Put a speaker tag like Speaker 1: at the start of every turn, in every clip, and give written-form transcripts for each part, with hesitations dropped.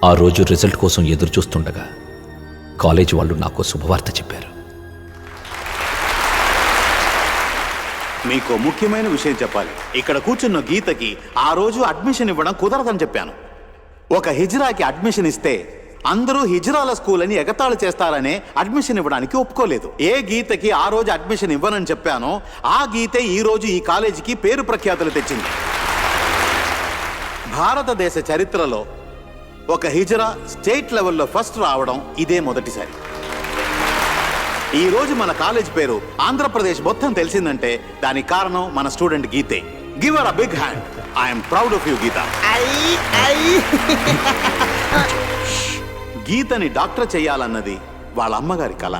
Speaker 1: ఆ రోజు రిజల్ట్ కోసం ఎదురు చూస్తుండగా కాలేజీ వాళ్ళు నాకు శుభవార్త చెప్పారు.
Speaker 2: మీకు ముఖ్యమైన విషయం చెప్పాలి. ఇక్కడ కూర్చున్న గీతకి ఆ రోజు అడ్మిషన్ ఇవ్వడం కుదరదని చెప్పాను. ఒక హిజ్రాకి అడ్మిషన్ ఇస్తే అందరూ హిజ్రాల స్కూల్ అని ఎగతాళి చేస్తారనే అడ్మిషన్ ఇవ్వడానికి ఒప్పుకోలేదు. ఏ గీతకి ఆ రోజు అడ్మిషన్ ఇవ్వనని చెప్పానో ఆ గీతే ఈ రోజు ఈ కాలేజీకి పేరు ప్రఖ్యాతులు తెచ్చింది. భారతదేశ చరిత్రలో ఒక హిజ్రా స్టేట్ లెవెల్లో ఫస్ట్ రావడం ఇదే మొదటిసారి. ఈ రోజు మన కాలేజ్ పేరు ఆంధ్రప్రదేశ్ మొత్తం తెలిసిందంటే దానికి కారణం మన స్టూడెంట్ గీతే. Give her a big hand. I'm proud of you Geeta. గీతని డాక్టర్ చేయాలన్నది వాళ్ళ అమ్మగారి కల.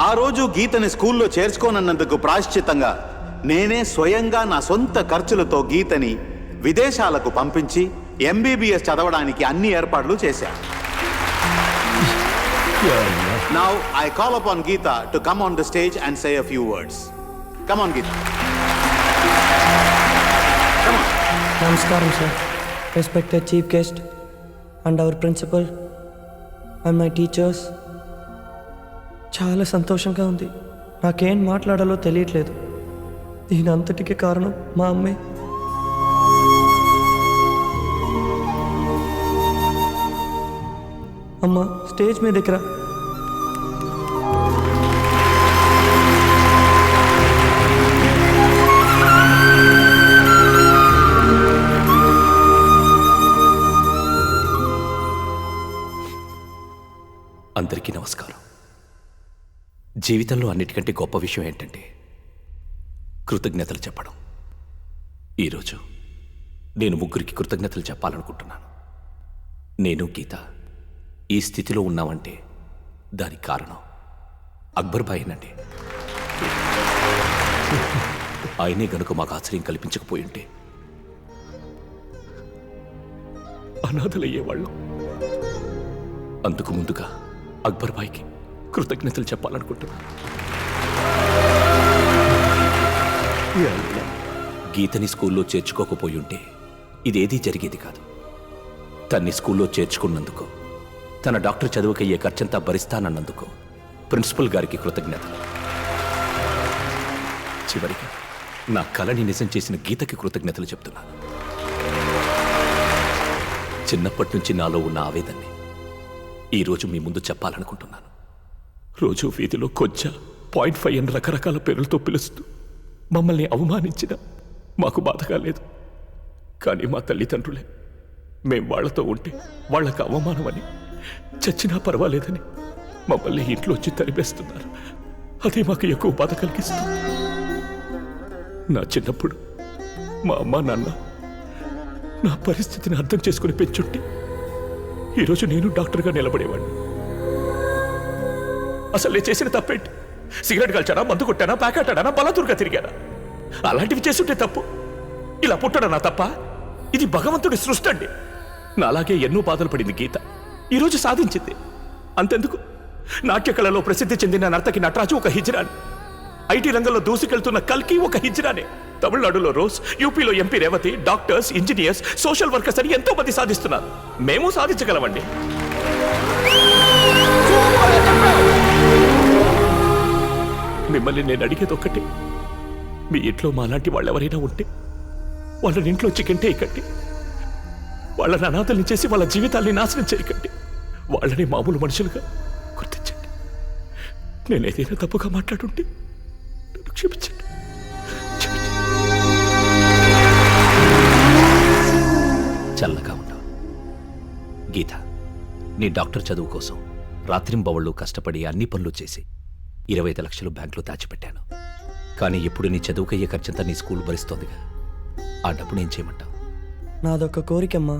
Speaker 2: ఆ రోజు గీతని స్కూల్లో చేర్చుకోనన్నందుకు ప్రాయశ్చిత్తంగా నేనే స్వయంగా నా సొంత ఖర్చులతో గీతని విదేశాలకు పంపించి MBBS చదవడానికి అన్ని ఏర్పాట్లు చేశాను. Now I call upon Geeta to come on the stage and say a few words. Come on, Geeta. Come on.
Speaker 3: Namaskaram, sir. Respected chief guest and our principal and my teachers. చాలా సంతోషంగా ఉంది. నాకేం మాట్లాడాలో తెలియట్లేదు. దీని అంతటికి కారణం మా అమ్మే. అమ్మ, స్టేజ్ మీద దగ్గర
Speaker 1: అందరికీ నమస్కారం. జీవితంలో అన్నిటికంటే గొప్ప విషయం ఏంటంటే కృతజ్ఞతలు చెప్పడం. ఈరోజు నేను ముగ్గురికి కృతజ్ఞతలు చెప్పాలనుకుంటున్నాను. నేను గీత ఈ స్థితిలో ఉన్నామంటే దానికి కారణం అక్బర్ భాయ్నండి. ఆయనే గనుక మాకు ఆశ్రయం కల్పించకపోయి ఉంటే అనాథలయ్యేవాళ్ళం. అందుకు ముందుగా అక్బర్ భాయ్కి కృతజ్ఞతలు చెప్పాలనుకుంటున్నాను. గీతని స్కూల్లో చేర్చుకోకపోయి ఉంటే ఇదేదీ జరిగేది కాదు. తన్ని స్కూల్లో చేర్చుకున్నందుకు, తన డాక్టర్ చదువుకయ్యే ఖర్చంతా భరిస్తానన్నందుకు ప్రిన్సిపల్ గారికి కృతజ్ఞతలు. చివరిగా నా కలని నిజం చేసిన గీతకి కృతజ్ఞతలు చెప్తున్నాను. చిన్నప్పటి నుంచి నాలో ఉన్న ఆవేదన్ని ఈరోజు మీ ముందు చెప్పాలనుకుంటున్నాను. రోజు వీధిలో కొంచె 0.5 అని రకరకాల పేర్లతో పిలుస్తూ మమ్మల్ని అవమానించిన మాకు బాధగా లేదు. కానీ మా తల్లిదండ్రులే మేం వాళ్లతో ఉంటే వాళ్లకు అవమానమని, చచ్చినా పర్వాలేదని మమ్మల్ని ఇంట్లోంచి తరిపేస్తున్నారు. అదే మాకు ఎక్కువ బాధ కలిగిస్తుంది. నా చిన్నప్పుడు మా అమ్మ నాన్న నా పరిస్థితిని అర్థం చేసుకుని పెంచుంటే ఈరోజు నేను డాక్టర్గా నిలబడేవాడిని. అసలు నేను చేసిన తప్పేంటి? సిగరెట్ కాల్చానా, మందు కొట్టానా, ప్యాకెట్టానా, బలతూరుగా తిరిగానా? అలాంటివి చేసుంటే తప్పు. ఇలా పుట్టడా నా తప్ప? ఇది భగవంతుడి సృష్టి అండి. నాలాగే ఎన్నో బాధలు పడింది గీత. ఈరోజు సాధించింది. అంతెందుకు, నాట్యకళలో ప్రసిద్ధి చెందిన నర్తకి నటరాజు ఒక హిజ్రాని, ఐటీ రంగంలో దూసుకెళ్తున్న కల్కి ఒక హిజ్రానే, తమిళనాడులో రోజ్, యూపీలో MP Revathi, doctors, engineers, social workers అని ఎంతో మంది సాధిస్తున్నారు. మేము సాధించగలమండి. మిమ్మల్ని నేను అడిగేది ఒక్కటే, మీ ఇంట్లో మాలాంటి వాళ్ళు ఎవరైనా ఉంటే వాళ్ళని ఇంట్లో చికెంటే ఇకండి. వాళ్ళని అనాథల్ని చేసి వాళ్ళ జీవితాల్ని నాశనం చేయకండి. వాళ్ళని మామూలు మనుషులుగా గుర్తించండి. నేను ఏదైనా తప్పుగా మాట్లాడుంటే నన్ను క్షమించండి. చల్లగా ఉండవు గీత. నీ డాక్టర్ చదువు కోసం రాత్రింబవళ్ళు కష్టపడి అన్ని పనులు చేసి 25 లక్షలు బ్యాంకులో దాచిపెట్టాను. కానీ ఇప్పుడు నీ చదువుకయ్యే ఖర్చంతా నీ స్కూల్ భరిస్తోందిగా. ఆ డబ్బు నేను చేయమంటావు?
Speaker 3: నాదొక కోరికమ్మా.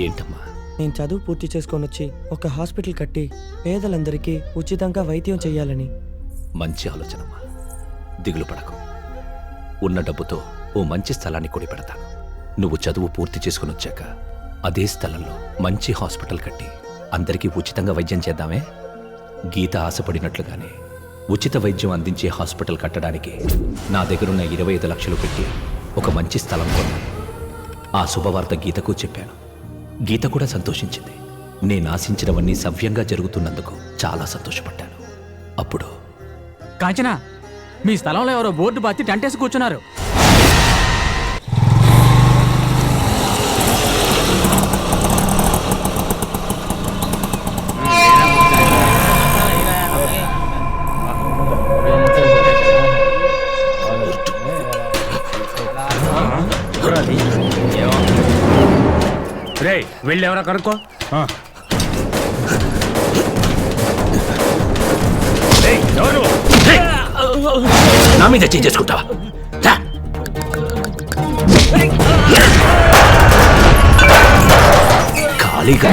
Speaker 1: ఏంటమ్మా?
Speaker 3: నేను చదువు పూర్తి చేసుకొని వచ్చి ఒక హాస్పిటల్ కట్టి పేదలందరికీ ఉచితంగా వైద్యం చేయాలని.
Speaker 1: మంచి ఆలోచనమ్మా. దిగులు పడకు. ఉన్న డబ్బుతో ఓ మంచి స్థలాన్ని కొని పెడతాను. నువ్వు చదువు పూర్తి చేసుకుని వచ్చాక అదే స్థలంలో మంచి హాస్పిటల్ కట్టి అందరికీ ఉచితంగా వైద్యం చేద్దామే. గీత ఆశపడినట్లుగానే ఉచిత వైద్యం అందించే హాస్పిటల్ కట్టడానికి నా దగ్గరున్న 25 లక్షలు పెట్టి ఒక మంచి స్థలం కొన్నాను. ఆ శుభవార్త గీతకు చెప్పాను. గీత కూడా సంతోషించింది. నేను ఆశించినవన్నీ సవ్యంగా జరుగుతున్నందుకు చాలా సంతోషపడ్డాను. అప్పుడు
Speaker 4: కాంచనా, మీ స్థలంలో ఎవరో బోర్డు బాతి టెంటేసి కూర్చున్నారు.
Speaker 5: రే వెళ్ళి ఎవరో కనుక్కో. ఎవరు
Speaker 1: నా మీద చేసుకుంటావా? ఖాళీగా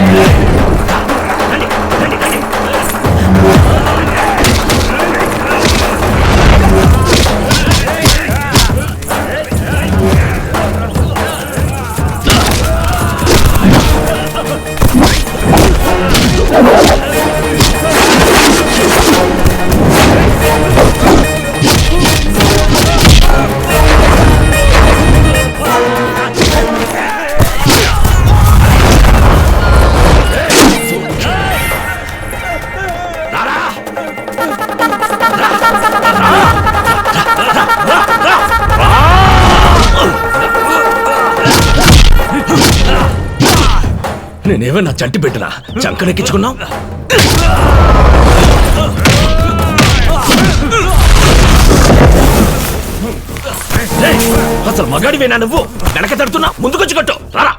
Speaker 1: నేనేమన్నా చంటి పెట్టినా చంకనెక్కించుకున్నావు? అసలు మగాడివేనా నువ్వు? వెనక తడుతున్నా, ముందుకొచ్చి కట్టు. రారా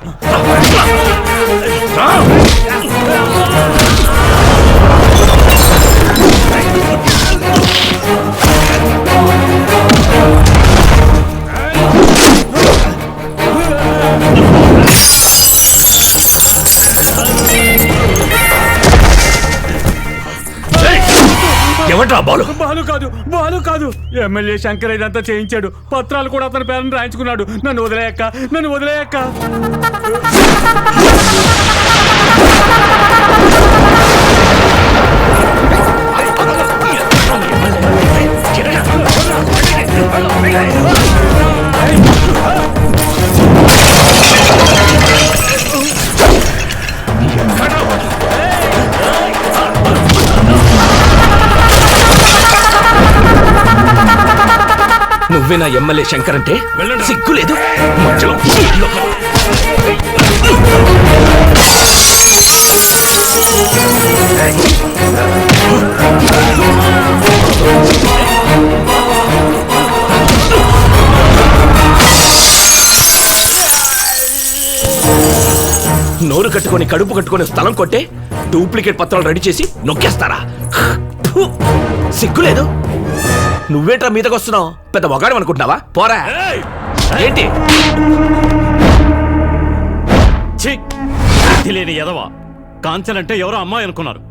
Speaker 1: ఎవట్రా బాలు?
Speaker 5: బాలు కాదు. ఎమ్మెల్యే శంకర్ ఇదంతా చేయించాడు. పత్రాలు కూడా అతని పేరుని రాయించుకున్నాడు. నన్ను వదిలేయక్క.
Speaker 1: నువ్వే నా ఎమ్మెల్యే శంకర్ అంటే సిగ్గులేదు? మధ్యలో నోరు కట్టుకొని కడుపు కట్టుకొని స్థలం కొట్టే డూప్లికేట్ పత్రాలు రెడీ చేసి నొక్కేస్తారా? సిగ్గులేదు? నువ్వేంట్రా మీదకి వస్తున్నావు? పెద్ద మొగాడు అనుకుంటున్నావా? పోరా. ఏంటి
Speaker 6: లేని ఎదవా? కాంచనంటే ఎవరో అమ్మాయి అనుకున్నారు,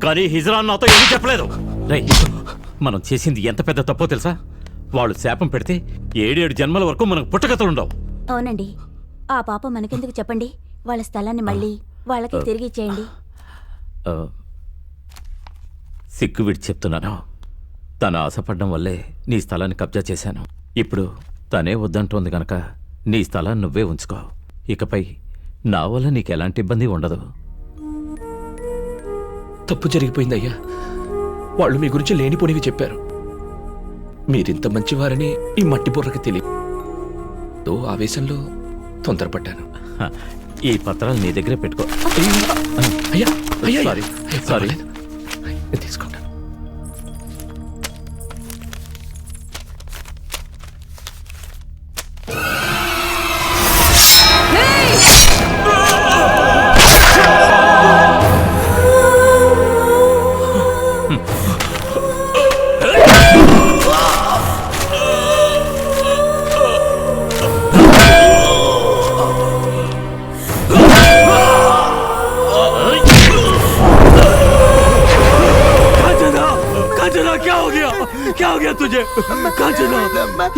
Speaker 6: కానీ హిజ్రా నాతో ఏమీ చెప్పలేదు. రై, మనం చేసింది ఎంత పెద్ద తప్పో తెలుసా? వాళ్ళు శాపం పెడితే 7 జన్మల వరకు మనకు పుట్టగతలుండవు.
Speaker 7: అవునండి, ఆ పాప మనకెందుకు చెప్పండి? వాళ్ళ స్థలాన్ని మళ్ళీ వాళ్ళకి తిరిగి ఇచ్చేయండి.
Speaker 6: సిగ్గు విడిచి చెప్తున్నాను. తన ఆశపడ్డం వల్లే నీ స్థలాన్ని కబ్జా చేశాను. ఇప్పుడు తనే వద్దంటోంది గనక నీ స్థలాన్ని నువ్వే ఉంచుకో. ఇకపై నా వల్ల నీకు ఎలాంటి ఇబ్బంది ఉండదు.
Speaker 1: తప్పు జరిగిపోయిందయ్యా. వాళ్ళు మీ గురించి లేనిపోనివి చెప్పారు. మీరింత మంచివారని ఈ మట్టి బుర్రకి తెలియదు. ఆవేశంలో తొందరపడ్డాను.
Speaker 6: ఈ పత్రాలు నీ దగ్గరే పెట్టుకో.
Speaker 1: అయ్యా అయ్యా
Speaker 6: సారీ.
Speaker 1: నేను తీసుకుంటాను.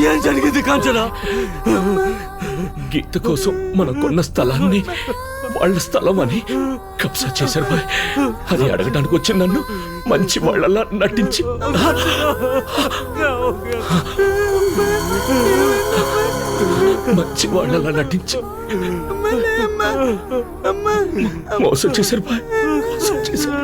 Speaker 6: ఏం జరిగింది కాంచనా?
Speaker 1: గీత కోసం మనం కొన్న స్థలాన్ని వాళ్ళ స్థలం అని కబ్జా చేశారు బాయ్. అది అడగడానికి వచ్చి నన్ను మంచి వాళ్ళలా నటించి మంచి వాళ్ళలా నటించి మోసం చేశారు బాయ్, మోసం చేశారు.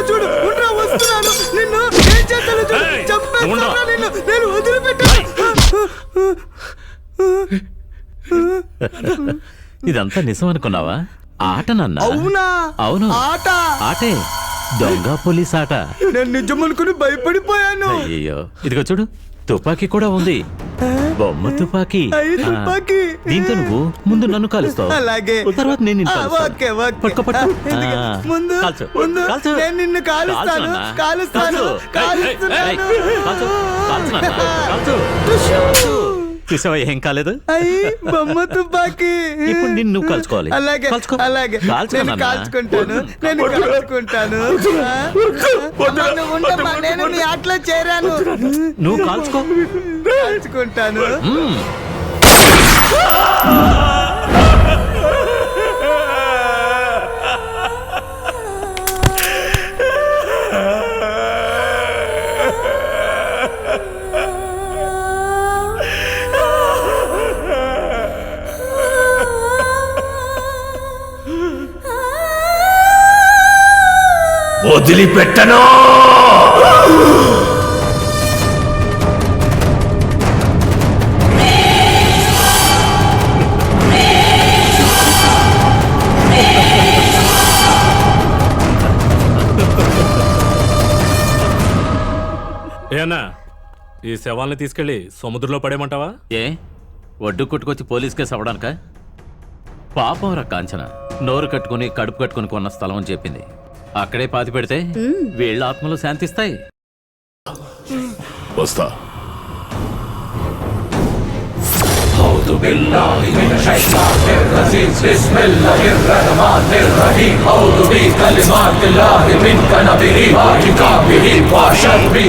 Speaker 3: చూడు వస్తున్నాను, నిన్ను ఏం చేస్తాను చూడు, చంపేస్తాను నిన్ను, నేను వదిలిపెట్టాను.
Speaker 6: ఇదంతా నిజం అనుకున్నావా? ఆట నాన్న.
Speaker 3: అవునా?
Speaker 6: అవును,
Speaker 3: ఆట.
Speaker 6: ఆటే. దొంగ పోలీస్ ఆట.
Speaker 3: నేను నిజం అనుకుని భయపడిపోయాను.
Speaker 6: అయ్యో, ఇదిగో చూడు, తుపాకీ కూడా ఉంది. బొమ్మ తుపాకీ.
Speaker 3: తుపాకీ.
Speaker 6: దీంతో నువ్వు ముందు నన్ను కాలుస్తావు,
Speaker 3: అలాగే.
Speaker 6: తర్వాత నేను నిన్ను కాలుస్తాను.
Speaker 3: Okay, okay.
Speaker 6: పట్టుకో, పట్టుకో.
Speaker 3: ఎందుకు? ముందు
Speaker 6: కాల్చు,
Speaker 3: ముందు
Speaker 6: కాల్చు.
Speaker 3: నేను నిన్ను కాలుస్తాను,
Speaker 6: కాల్చు నాన్న.
Speaker 3: కాలుస్తాను,
Speaker 6: కాల్చు. ఏయ్, కాల్చు, కాల్చు నాన్న, కాల్చు. చూసావా, ఏం కాలేదు.
Speaker 3: అయ్యి బొమ్మ తుపాకీ.
Speaker 6: ఇప్పుడు నిన్ను నువ్వు కాల్చుకోవాలి.
Speaker 3: అలాగే,
Speaker 6: కాల్చుకో.
Speaker 3: అలాగే.
Speaker 6: కాల్చుకో
Speaker 3: నేను
Speaker 6: నాన్న.
Speaker 3: కాల్చుకుంటాను, నేను కాల్చుకుంటాను. అమ్మా, నువ్వు ఉండమ్మా, నేను మీ ఆటలో చేరాను.
Speaker 6: నువ్వు కాల్చుకో.
Speaker 3: కాల్చుకుంటాను.
Speaker 1: వదిలిపెట్టను.
Speaker 5: ఏనా ఈ శవాల్ని తీసుకెళ్లి సముద్రంలో పడేయమంటావా?
Speaker 6: ఏ ఒడ్డు కొట్టుకొచ్చి పోలీస్ కేసు అవ్వడానిక? పాపం రా కాంచన, నోరు కట్టుకుని కడుపు కట్టుకుని కొన్న స్థలం అని చెప్పింది. అక్కడే పాతి పెడితే వీళ్ళ ఆత్మలు శాంతిస్తాయి.
Speaker 1: వస్తా.
Speaker 8: أعوذ بالله من الشيطان الرجيم بسم الله الرحمن الرحيم أعوذ بكلمات الله من كنبه وعقابه وشره